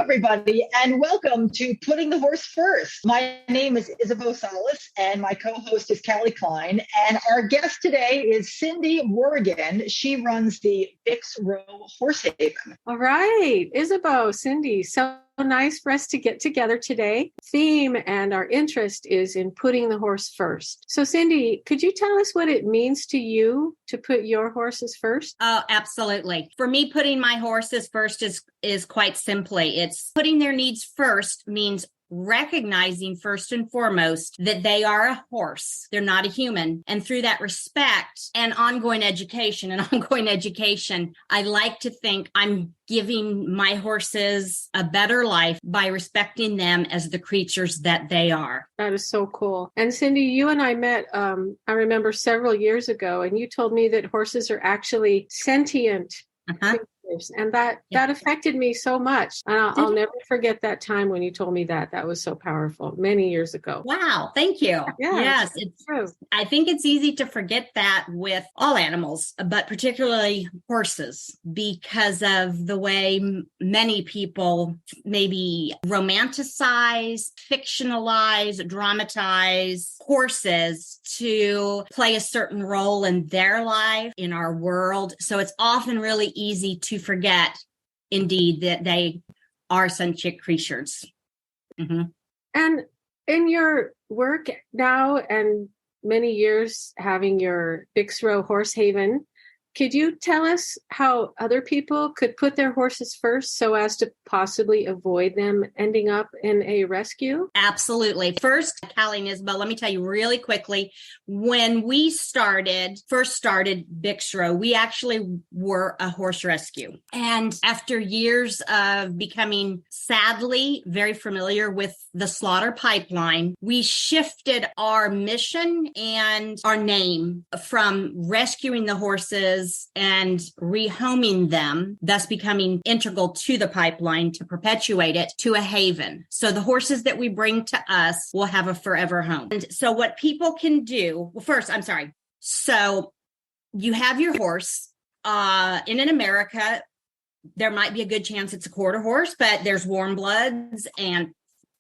everybody, and welcome to Putting the Horse First. My name is Isabeau Salas, and my co-host is Callie Klein. And our guest today is Cindy Roragen. She runs the Bix Ro Horse Haven. All right, Isabeau, Cindy, so nice for us to get together today. Theme and our interest is in putting the horse first. So Cindy, could you tell us what it means to you to put your horses first? Oh, absolutely. For me, putting my horses first is quite simply, it's putting their needs first means recognizing first and foremost that they are a horse. They're not a human. And through that respect and ongoing education, I like to think I'm giving my horses a better life by respecting them as the creatures that they are. That is so cool. And Cindy, you and I met, I remember several years ago, and you told me that horses are actually sentient. And that affected me so much. And I'll never forget that time when you told me that. That was so powerful many years ago. Wow. Thank you. Yes, it's true. I think it's easy to forget that with all animals, but particularly horses, because of the way many people maybe romanticize, fictionalize, dramatize horses to play a certain role in their life, in our world. So it's often really easy to forget, indeed, that they are sentient creatures. Mm-hmm. And in your work now and many years having your Bix Ro Horse Haven, could you tell us how other people could put their horses first so as to possibly avoid them ending up in a rescue? Absolutely. First, Callie and Isabel, let me tell you really quickly, when we first started Bix Ro, we actually were a horse rescue. And after years of becoming, sadly, very familiar with the slaughter pipeline, we shifted our mission and our name from rescuing the horses and rehoming them, thus becoming integral to the pipeline to perpetuate it, to a haven. So the horses that we bring to us will have a forever home. And so what people can do, So you have your horse. In America, there might be a good chance it's a quarter horse, but there's warm bloods and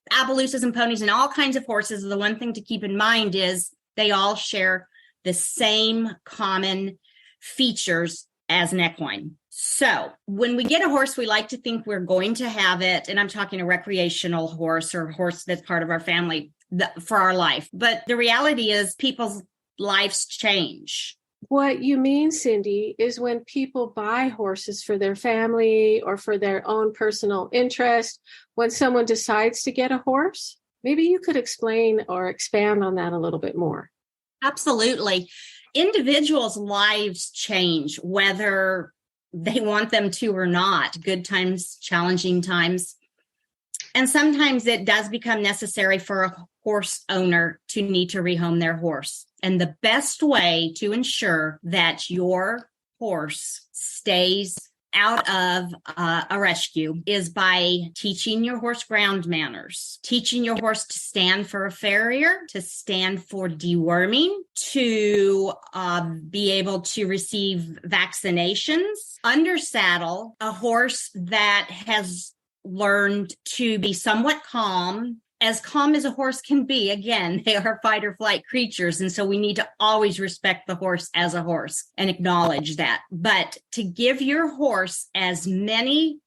Appaloosas and ponies and all kinds of horses. The one thing to keep in mind is they all share the same common features as an equine. So when we get a horse, we like to think we're going to have it, and I'm talking a recreational horse or a horse that's part of our family for our life. But the reality is people's lives change. What you mean, Cindy, is when people buy horses for their family or for their own personal interest, when someone decides to get a horse, maybe you could explain or expand on that a little bit more. Absolutely. Individuals' lives change, whether they want them to or not, good times, challenging times. And sometimes it does become necessary for a horse owner to need to rehome their horse. And the best way to ensure that your horse stays out of a rescue is by teaching your horse ground manners, teaching your horse to stand for a farrier, to stand for deworming, to be able to receive vaccinations, under saddle a horse that has learned to be somewhat calm as a horse can be. Again, they are fight or flight creatures. And so we need to always respect the horse as a horse and acknowledge that. But to give your horse as many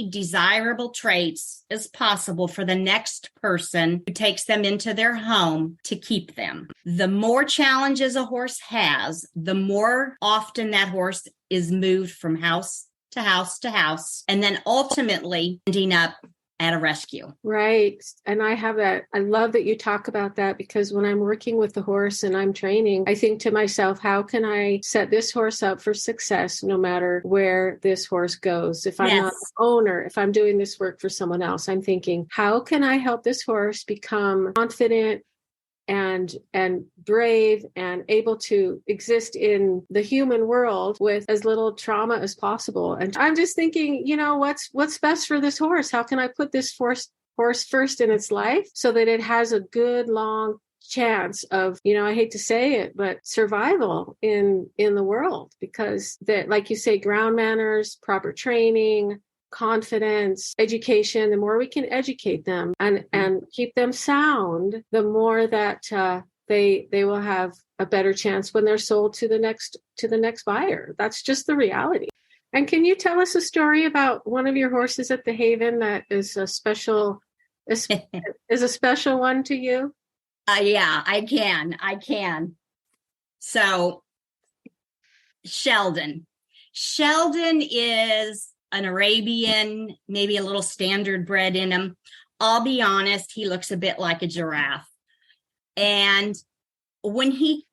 desirable traits as possible for the next person who takes them into their home to keep them. The more challenges a horse has, the more often that horse is moved from house to house to house, and then ultimately ending up at a rescue. Right. And I love that you talk about that, because when I'm working with the horse and I'm training, I think to myself, how can I set this horse up for success no matter where this horse goes? If I'm not the owner, if I'm doing this work for someone else, I'm thinking, how can I help this horse become confident and brave and able to exist in the human world with as little trauma as possible? And I'm just thinking, what's best for this horse? How can I put this horse first in its life so that it has a good long chance of, I hate to say it, but survival in the world? Because that, like you say, ground manners, proper training, confidence, education, the more we can educate them and keep them sound, the more that they will have a better chance when they're sold to the next buyer. That's just the reality. And can you tell us a story about one of your horses at the Haven that is a special one to you? Yeah, I can. So Sheldon is an Arabian, maybe a little standard bred in him. I'll be honest, he looks a bit like a giraffe. And when he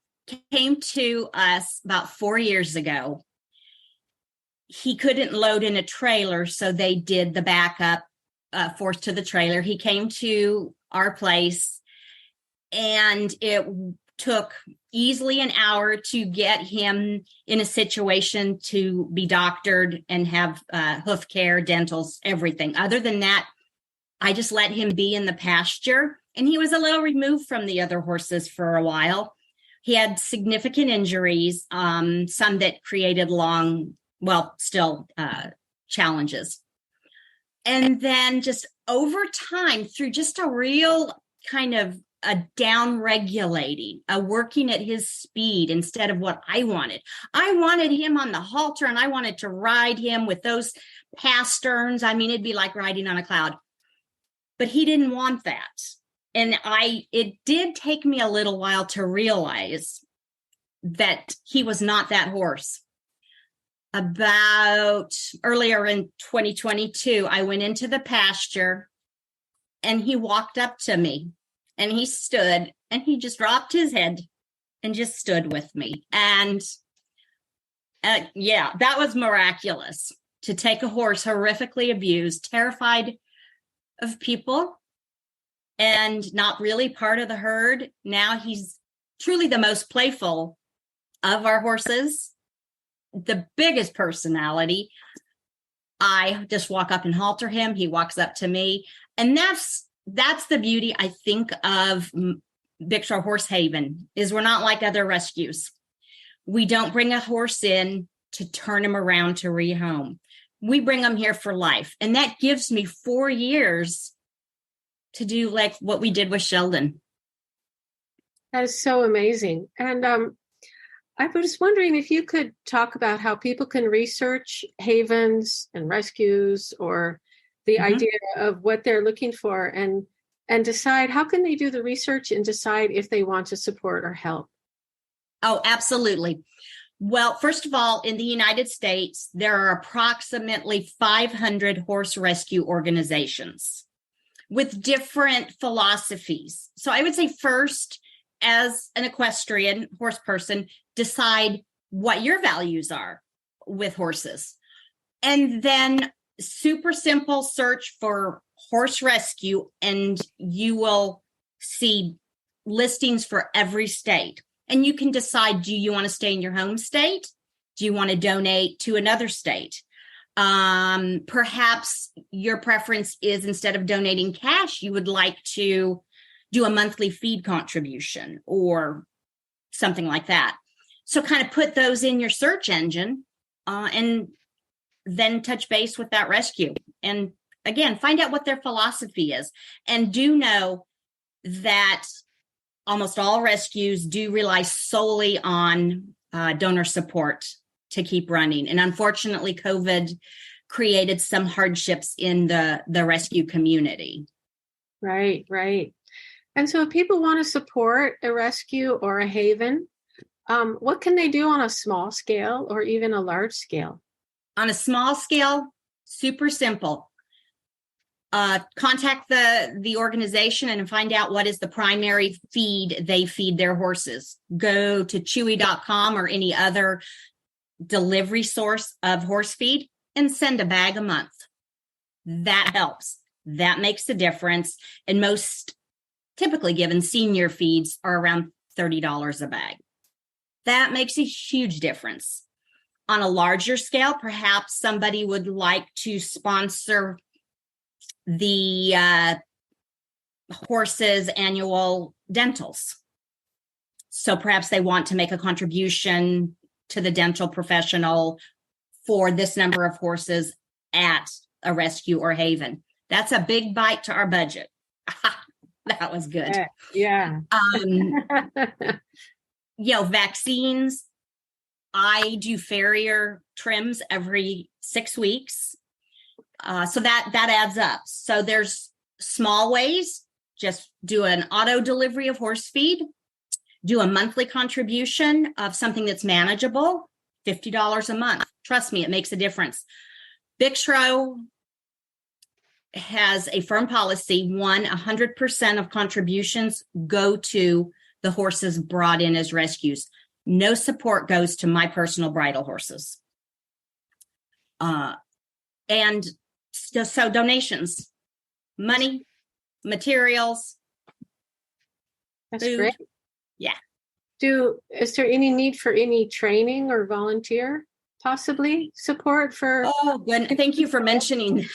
came to us about 4 years ago, he couldn't load in a trailer, so they did the backup forced to the trailer. He came to our place, and it took easily an hour to get him in a situation to be doctored and have hoof care, dentals, everything. Other than that, I just let him be in the pasture, and he was a little removed from the other horses for a while. He had significant injuries, some that created challenges. And then just over time, through just a real kind of a down regulating, working at his speed instead of what I wanted. I wanted him on the halter, and I wanted to ride him with those pasterns. I mean, it'd be like riding on a cloud. But he didn't want that. And it did take me a little while to realize that he was not that horse. About earlier in 2022, I went into the pasture, and he walked up to me, and he stood, and he just dropped his head and just stood with me. And that was miraculous, to take a horse horrifically abused, terrified of people, and not really part of the herd. Now he's truly the most playful of our horses, the biggest personality. I just walk up and halter him. He walks up to me. And that's the beauty, I think, of BixRo Horse Haven, is we're not like other rescues. We don't bring a horse in to turn him around to rehome. We bring them here for life. And that gives me 4 years to do like what we did with Sheldon. That is so amazing. And I was wondering if you could talk about how people can research havens and rescues, or the idea of what they're looking for, and decide, how can they do the research and decide if they want to support or help? Oh, absolutely. Well, first of all, in the United States, there are approximately 500 horse rescue organizations with different philosophies. So I would say first, as an equestrian horse person, decide what your values are with horses. And then super simple search for horse rescue, and you will see listings for every state. And you can decide, do you want to stay in your home state? Do you want to donate to another state? Perhaps your preference is, instead of donating cash, you would like to do a monthly feed contribution or something like that. So kind of put those in your search engine, and then touch base with that rescue. And again, find out what their philosophy is. And do know that almost all rescues do rely solely on donor support to keep running. And unfortunately, COVID created some hardships in the rescue community. Right. And so if people want to support a rescue or a haven, what can they do on a small scale or even a large scale? On a small scale, super simple. Contact the organization and find out what is the primary feed they feed their horses. Go to chewy.com or any other delivery source of horse feed and send a bag a month. That helps. That makes a difference. And most typically given senior feeds are around $30 a bag. That makes a huge difference. On a larger scale, perhaps somebody would like to sponsor the horses' annual dentals. So perhaps they want to make a contribution to the dental professional for this number of horses at a rescue or haven. That's a big bite to our budget. That was good. Yeah. Vaccines. I do farrier trims every 6 weeks. So that adds up. So there's small ways. Just do an auto delivery of horse feed. Do a monthly contribution of something that's manageable, $50 a month. Trust me, it makes a difference. BixRo has a firm policy. 100% of contributions go to the horses brought in as rescues. No support goes to my personal bridle horses. And so donations, money, materials, That's food. great. Yeah. Is there any need for any training or volunteer possibly support for? Oh, good. Thank you for mentioning.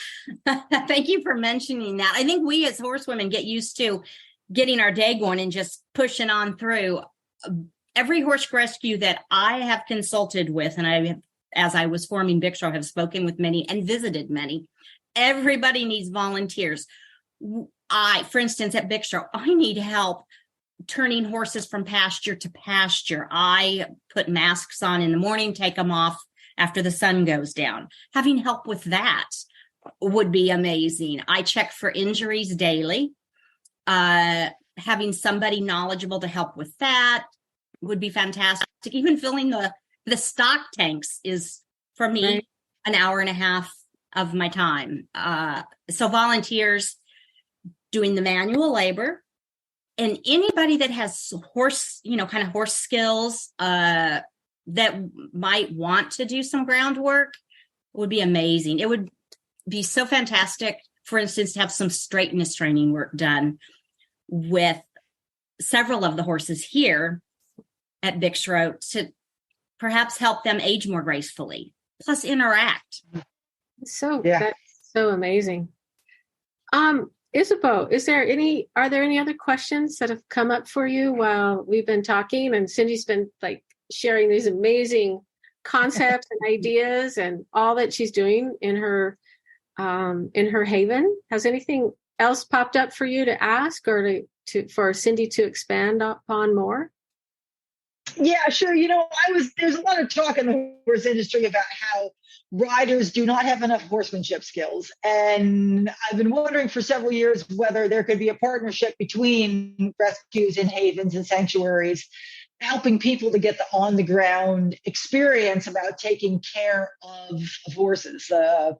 Thank you for mentioning that. I think we as horsewomen get used to getting our day going and just pushing on through. Every horse rescue that I have consulted with, and I have, as I was forming BixRo, have spoken with many and visited many. Everybody needs volunteers. For instance, at BixRo, I need help turning horses from pasture to pasture. I put masks on in the morning, take them off after the sun goes down. Having help with that would be amazing. I check for injuries daily. Having somebody knowledgeable to help with that would be fantastic. Even filling the stock tanks is, for me, an hour and a half of my time. So volunteers doing the manual labor, and anybody that has horse skills that might want to do some groundwork would be amazing. It would be so fantastic, for instance, to have some straightness training work done with several of the horses here at BixRo to perhaps help them age more gracefully, plus interact. That's so amazing. Isabeau, are there any other questions that have come up for you while we've been talking? And Cindy's been sharing these amazing concepts and ideas and all that she's doing in her haven. Has anything else popped up for you to ask or for Cindy to expand upon more? Yeah, sure. There's a lot of talk in the horse industry about how riders do not have enough horsemanship skills. And I've been wondering for several years whether there could be a partnership between rescues and havens and sanctuaries, helping people to get the on-the-ground experience about taking care of horses.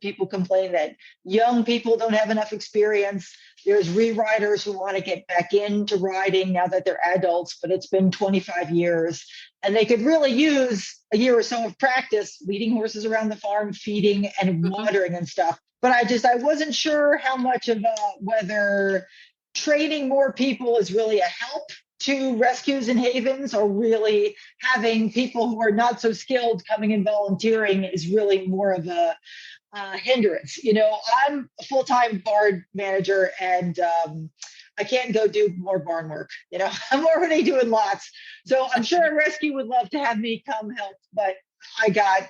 People complain that young people don't have enough experience. There's re-riders who want to get back into riding now that they're adults, but it's been 25 years. And they could really use a year or so of practice leading horses around the farm, feeding and watering and stuff. But I wasn't sure how much of whether training more people is really a help to rescues and havens, or really having people who are not so skilled coming and volunteering is really more of a hindrance. I'm a full-time barn manager, and I can't go do more barn work. I'm already doing lots. So I'm sure a rescue would love to have me come help, but I got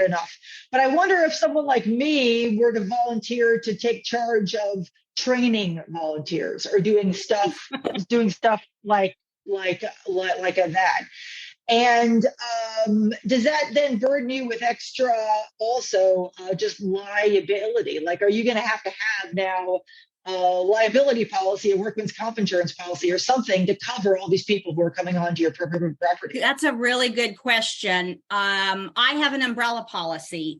enough. But I wonder if someone like me were to volunteer to take charge of training volunteers or doing stuff like that. And does that then burden you with extra also just liability? Are you going to have now a liability policy, a workman's comp insurance policy, or something to cover all these people who are coming onto your property? That's a really good question. I have an umbrella policy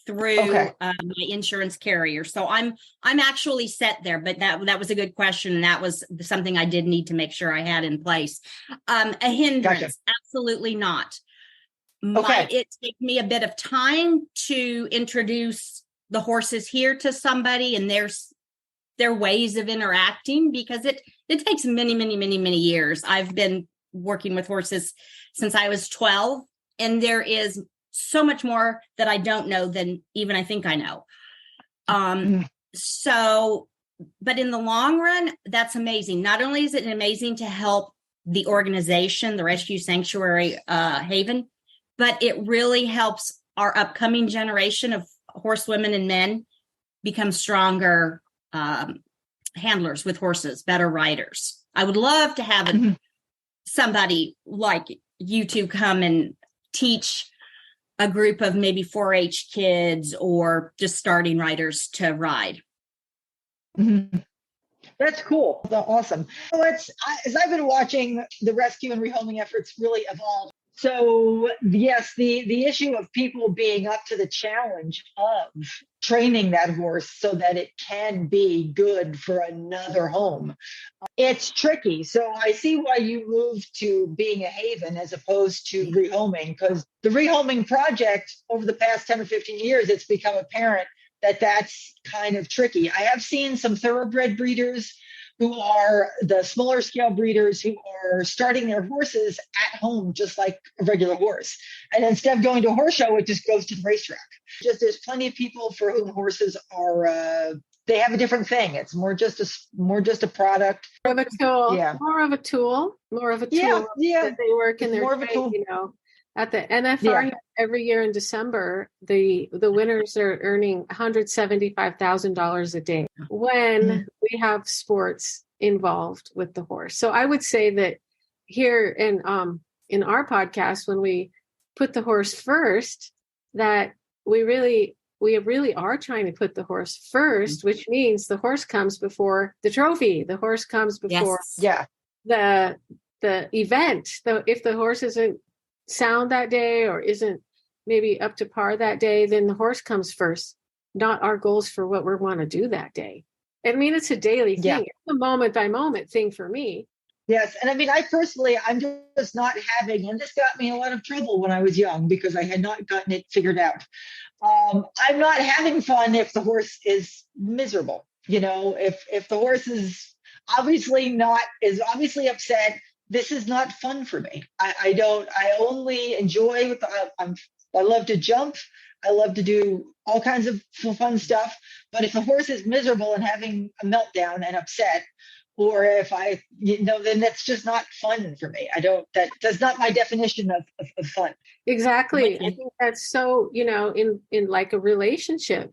through my insurance carrier, so I'm actually set there. But that was a good question, and that was something I did need to make sure I had in place. A hindrance? Gotcha. Absolutely not. Might it take me a bit of time to introduce the horses here to somebody and their ways of interacting, because it takes many years. I've been working with horses since I was 12, and there is so much more that I don't know than even I think I know. But in the long run, that's amazing. Not only is it amazing to help the organization, the Rescue Sanctuary Haven, but it really helps our upcoming generation of horsewomen and men become stronger handlers with horses, better riders. I would love to have somebody like you two come and teach a group of maybe 4-H kids or just starting riders to ride. Mm-hmm. That's cool. That's awesome. So as I've been watching the rescue and rehoming efforts really evolve. So yes, the issue of people being up to the challenge of training that horse so that it can be good for another home. It's tricky. So I see why you moved to being a haven as opposed to rehoming, because the rehoming project over the past 10 or 15 years, it's become apparent that that's kind of tricky. I have seen some thoroughbred breeders who are the smaller scale breeders who are starting their horses at home, just like a regular horse. And instead of going to a horse show, it just goes to the racetrack. Just there's plenty of people for whom horses are, they have a different thing. It's more just a product. More of a tool. Yeah. More of a tool. Yeah. That they work in their more of a tool. At the NFR every year in December, the winners are earning $175,000 a day when we have sports involved with the horse. So I would say that here in our podcast, when we put the horse first, that we really are trying to put the horse first, which means the horse comes before the trophy. The horse comes before the event. So if the horse isn't sound that day or isn't maybe up to par that day, then the horse comes first, not our goals for what we want to do that day. I mean, it's a daily thing. It's a moment by moment thing for me. Yes. And I mean, I'm just not having, and this got me in a lot of trouble when I was young because I had not gotten it figured out. I'm not having fun if the horse is miserable. You know, if the horse is obviously upset, this is not fun for me. I only enjoy I love to jump. I love to do all kinds of fun stuff. But if the horse is miserable and having a meltdown and upset, or if then that's just not fun for me. That's not my definition of fun. Exactly. I think that's so, in like a relationship,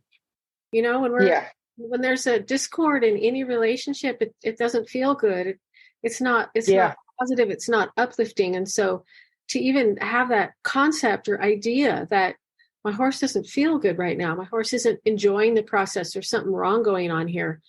when there's a discord in any relationship, it doesn't feel good. It's not positive, it's not uplifting. And so to even have that concept or idea that my horse doesn't feel good right now, my horse isn't enjoying the process, there's something wrong going on here.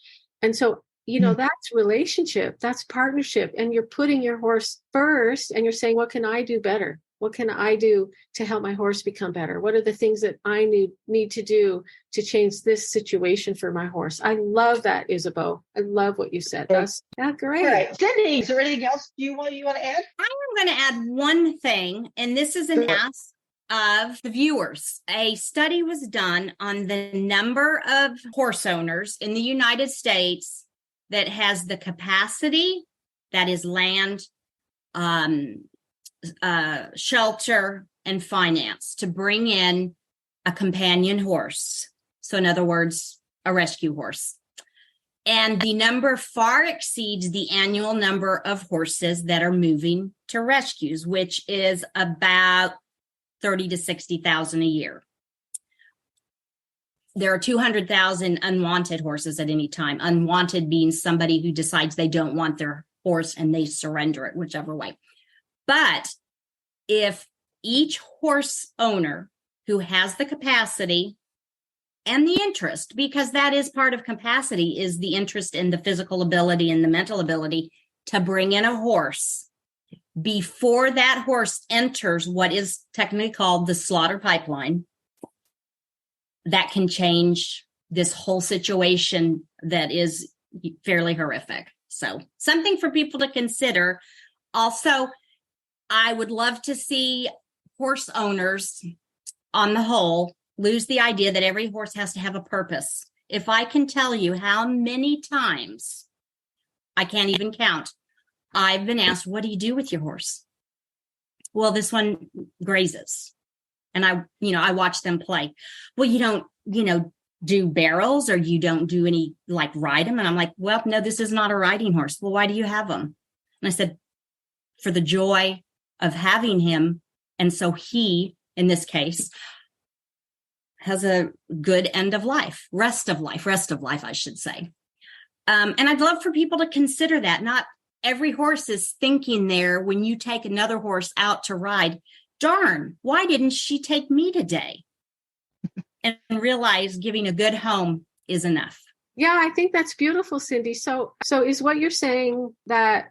And so, that's relationship, that's partnership. And you're putting your horse first and you're saying, what can I do better? What can I do to help my horse become better? What are the things that I need to do to change this situation for my horse? I love that, Isabeau. I love what you said. That's great. All right. Cindy, is there anything else you want to add? I'm going to add one thing, and this is an ask of the viewers. A study was done on the number of horse owners in the United States that has the capacity, that is land, shelter, and finance to bring in a companion horse. So in other words, a rescue horse. And the number far exceeds the annual number of horses that are moving to rescues, which is about 30 to 60,000 a year. There are 200,000 unwanted horses at any time. Unwanted being somebody who decides they don't want their horse and they surrender it, whichever way. But if each horse owner who has the capacity and the interest, because that is part of capacity, is the interest in the physical ability and the mental ability to bring in a horse before that horse enters what is technically called the slaughter pipeline, that can change this whole situation that is fairly horrific. So something for people to consider. Also, I would love to see horse owners on the whole lose the idea that every horse has to have a purpose. If I can tell you how many times, I can't even count, I've been asked, what do you do with your horse? Well, this one grazes. And I watch them play. Well, you don't, do barrels, or you don't do any, like, ride them. And I'm like, well, no, this is not a riding horse. Well, why do you have them? And I said, for the joy of having him. And so he, in this case, has a good rest of life, I should say. And I'd love for people to consider that. Not every horse is thinking there when you take another horse out to ride, darn, why didn't she take me today? And realize giving a good home is enough. Yeah, I think that's beautiful, Cindy. So is what you're saying that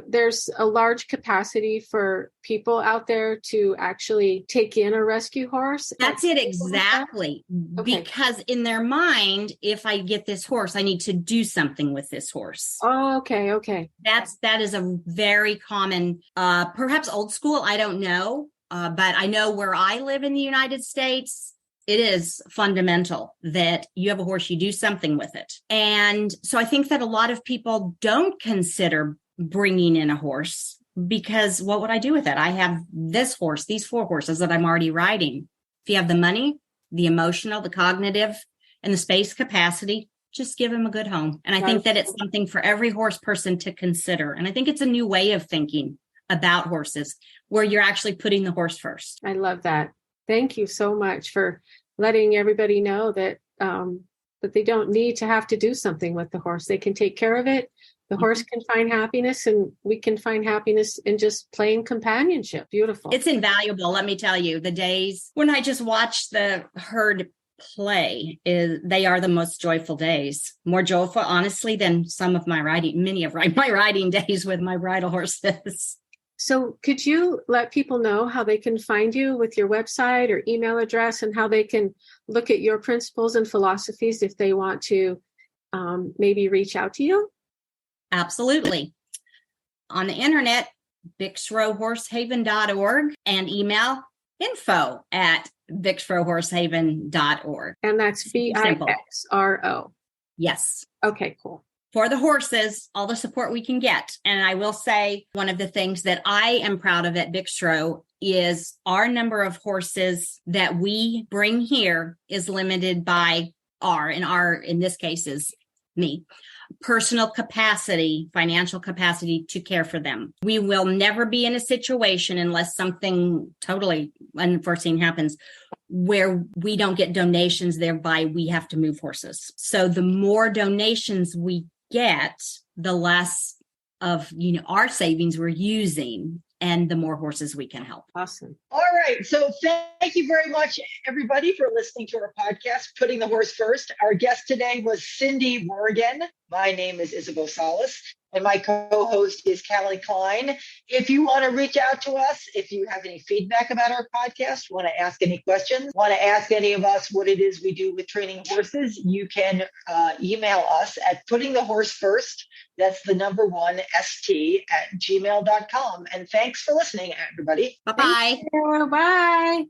there's a large capacity for people out there to actually take in a rescue horse? That's it, exactly. Okay. Because in their mind, if I get this horse, I need to do something with this horse. Oh, okay. That is a very common, perhaps old school, I don't know. But I know where I live in the United States, it is fundamental that you have a horse, you do something with it. And so I think that a lot of people don't consider bringing in a horse because what would I do with it? I have this horse, these 4 horses that I'm already riding. If you have the money, the emotional, the cognitive, and the space capacity, just give him a good home. And I think that it's something for every horse person to consider. And I think it's a new way of thinking about horses where you're actually putting the horse first. I love that. Thank you so much for letting everybody know that that they don't need to have to do something with the horse. They can take care of it. The horse can find happiness, and we can find happiness in just plain companionship. Beautiful. It's invaluable. Let me tell you, the days when I just watch the herd play, they are the most joyful days. More joyful, honestly, than many of my riding days with my bridle horses. So could you let people know how they can find you with your website or email address, and how they can look at your principles and philosophies if they want to maybe reach out to you? Absolutely. On the internet, BixRoHorseHaven.org, and email info@BixRoHorseHaven.org. And that's BixRo. Yes. Okay, cool. For the horses, all the support we can get. And I will say one of the things that I am proud of at BixRo is our number of horses that we bring here is limited by in this case is me, personal capacity, financial capacity to care for them. We will never be in a situation unless something totally unforeseen happens where we don't get donations, thereby we have to move horses. So the more donations we get, the less of our savings we're using, and the more horses we can help. Awesome. All right. So thank you very much, everybody, for listening to our podcast, Putting the Horse First. Our guest today was Cindy Roragen. My name is Isabel Salas, and my co-host is Callie Klein. If you want to reach out to us, if you have any feedback about our podcast, want to ask any questions, want to ask any of us what it is we do with training horses, you can email us at puttingthehorse that's the number 1 st@gmail.com. And thanks for listening, everybody. Bye-bye. Bye.